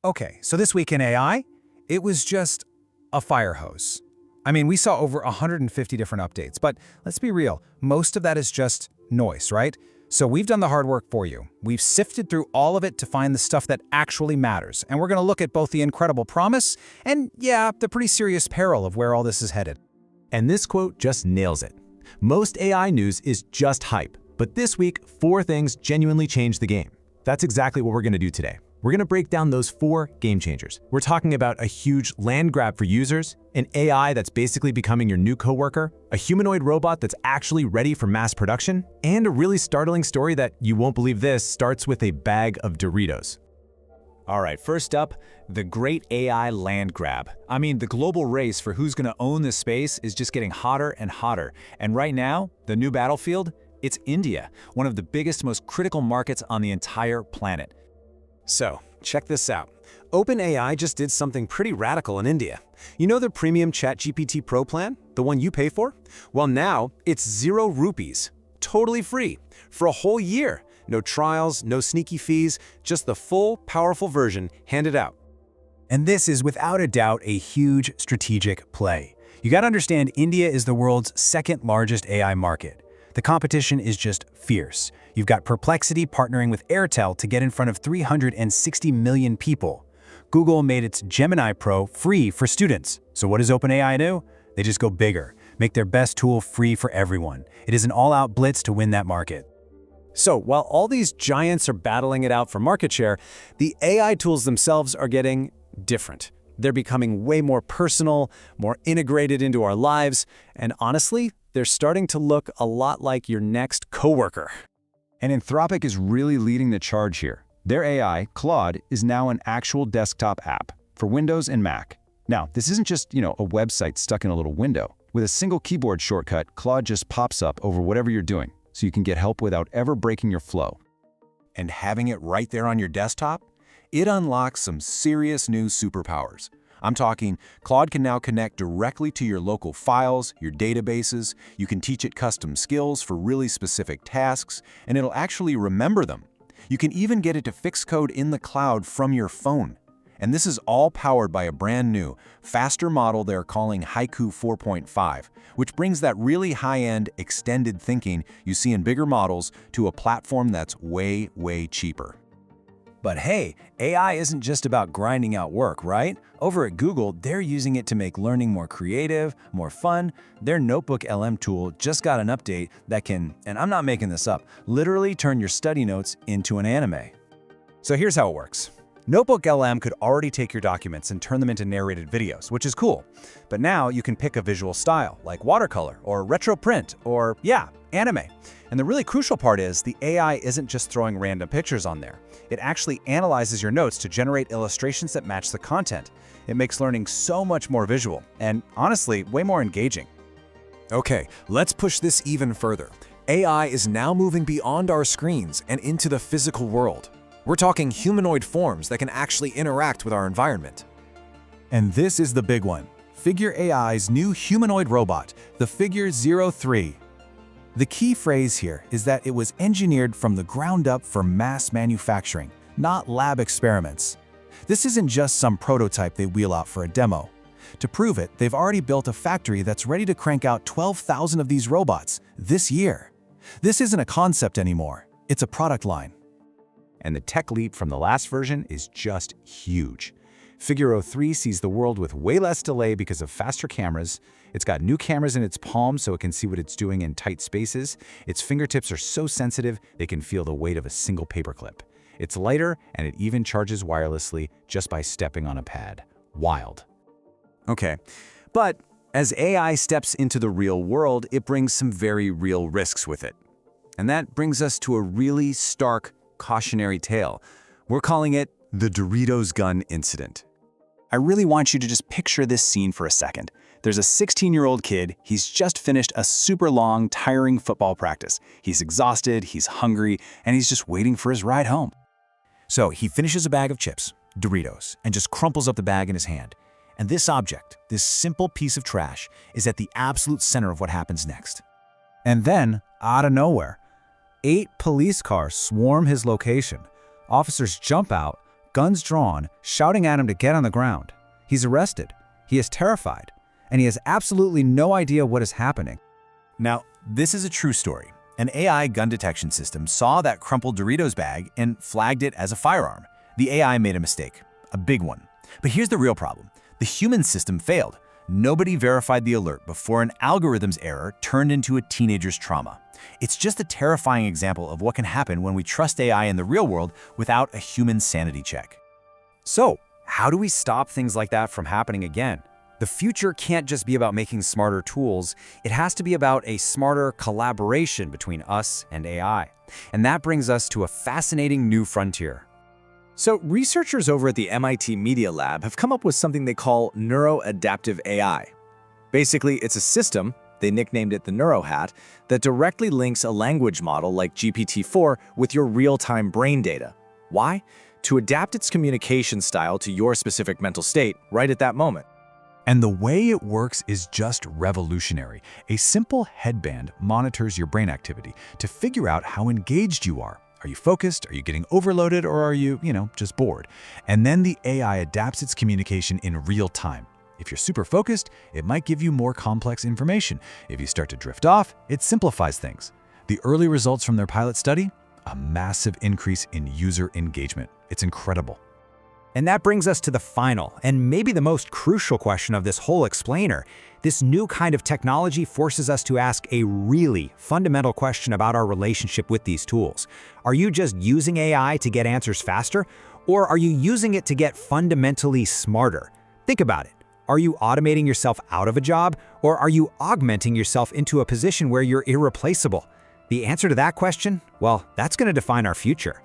Okay, so this week in AI, it was just a fire hose. I mean, we saw over 150 different updates, but let's be real, most of that is just noise, right? So we've done the hard work for you. We've sifted through all of it to find the stuff that actually matters, and we're going to look at both the incredible promise and, yeah, the pretty serious peril of where all this is headed. And this quote just nails it. Most AI news is just hype, but this week, 4 things genuinely changed the game. That's exactly what we're going to do today. We're going to break down those 4 game changers. We're talking about a huge land grab for users, an AI that's basically becoming your new coworker, a humanoid robot that's actually ready for mass production, and a really startling story that, you won't believe this, starts with a bag of Doritos. All right, first up, the great AI land grab. I mean, the global race for who's going to own this space is just getting hotter and hotter. And right now, the new battlefield, it's India, one of the biggest, most critical markets on the entire planet. So, check this out. OpenAI just did something pretty radical in India. You know the premium ChatGPT Pro plan? The one you pay for? Well, now it's 0 rupees. Totally free. For a whole year. No trials, no sneaky fees, just the full, powerful version handed out. And this is without a doubt a huge strategic play. You gotta understand, India is the world's second largest AI market. The competition is just fierce. You've got Perplexity partnering with Airtel to get in front of 360 million people. Google made its Gemini Pro free for students. So what does OpenAI do? They just go bigger, make their best tool free for everyone. It is an all-out blitz to win that market. So, while all these giants are battling it out for market share, the AI tools themselves are getting different. They're becoming way more personal, more integrated into our lives, and honestly, they're starting to look a lot like your next coworker. And Anthropic is really leading the charge here. Their AI, Claude, is now an actual desktop app for Windows and Mac. Now, this isn't just, a website stuck in a little window. With a single keyboard shortcut, Claude just pops up over whatever you're doing, so you can get help without ever breaking your flow. And having it right there on your desktop, it unlocks some serious new superpowers. I'm talking, Claude can now connect directly to your local files, your databases, you can teach it custom skills for really specific tasks, and it'll actually remember them. You can even get it to fix code in the cloud from your phone. And this is all powered by a brand new, faster model they're calling Haiku 4.5, which brings that really high-end, extended thinking you see in bigger models to a platform that's way, way cheaper. But hey, AI isn't just about grinding out work, right? Over at Google, they're using it to make learning more creative, more fun. Their Notebook LM tool just got an update that can, and I'm not making this up, literally turn your study notes into an anime. So here's how it works. Notebook LM could already take your documents and turn them into narrated videos, which is cool. But now you can pick a visual style, like watercolor or retro print or, anime. And the really crucial part is the AI isn't just throwing random pictures on there. It actually analyzes your notes to generate illustrations that match the content. It makes learning so much more visual and, honestly, way more engaging. Okay, let's push this even further. AI is now moving beyond our screens and into the physical world. We're talking humanoid forms that can actually interact with our environment. And this is the big one. Figure AI's new humanoid robot, the Figure 03. The key phrase here is that it was engineered from the ground up for mass manufacturing, not lab experiments. This isn't just some prototype they wheel out for a demo. To prove it, they've already built a factory that's ready to crank out 12,000 of these robots this year. This isn't a concept anymore, it's a product line. And the tech leap from the last version is just huge. Figure 03 sees the world with way less delay because of faster cameras. It's got new cameras in its palm so it can see what it's doing in tight spaces. Its fingertips are so sensitive they can feel the weight of a single paperclip. It's lighter, and it even charges wirelessly just by stepping on a pad. Wild. Okay, but as AI steps into the real world, it brings some very real risks with it. And that brings us to a really stark, cautionary tale. We're calling it the Doritos gun incident. I really want you to just picture this scene for a second. There's a 16-year-old kid, he's just finished a super long, tiring football practice. He's exhausted, he's hungry, and he's just waiting for his ride home. So he finishes a bag of chips, Doritos, and just crumples up the bag in his hand. And this object, this simple piece of trash, is at the absolute center of what happens next. And then, out of nowhere, 8 police cars swarm his location. Officers jump out, guns drawn, shouting at him to get on the ground. He's arrested. He is terrified. And he has absolutely no idea what is happening. Now, this is a true story. An AI gun detection system saw that crumpled Doritos bag and flagged it as a firearm. The AI made a mistake, a big one. But here's the real problem. The human system failed. Nobody verified the alert before an algorithm's error turned into a teenager's trauma. It's just a terrifying example of what can happen when we trust AI in the real world without a human sanity check. So, how do we stop things like that from happening again? The future can't just be about making smarter tools. It has to be about a smarter collaboration between us and AI. And that brings us to a fascinating new frontier. So researchers over at the MIT Media Lab have come up with something they call neuroadaptive AI. Basically, it's a system, they nicknamed it the NeuroHat, that directly links a language model like GPT-4 with your real-time brain data. Why? To adapt its communication style to your specific mental state right at that moment. And the way it works is just revolutionary. A simple headband monitors your brain activity to figure out how engaged you are. Are you focused? Are you getting overloaded? Or are you, just bored? And then the AI adapts its communication in real time. If you're super focused, it might give you more complex information. If you start to drift off, it simplifies things. The early results from their pilot study? A massive increase in user engagement. It's incredible. And that brings us to the final, and maybe the most crucial question of this whole explainer. This new kind of technology forces us to ask a really fundamental question about our relationship with these tools. Are you just using AI to get answers faster, or are you using it to get fundamentally smarter? Think about it. Are you automating yourself out of a job, or are you augmenting yourself into a position where you're irreplaceable? The answer to that question? Well, that's going to define our future.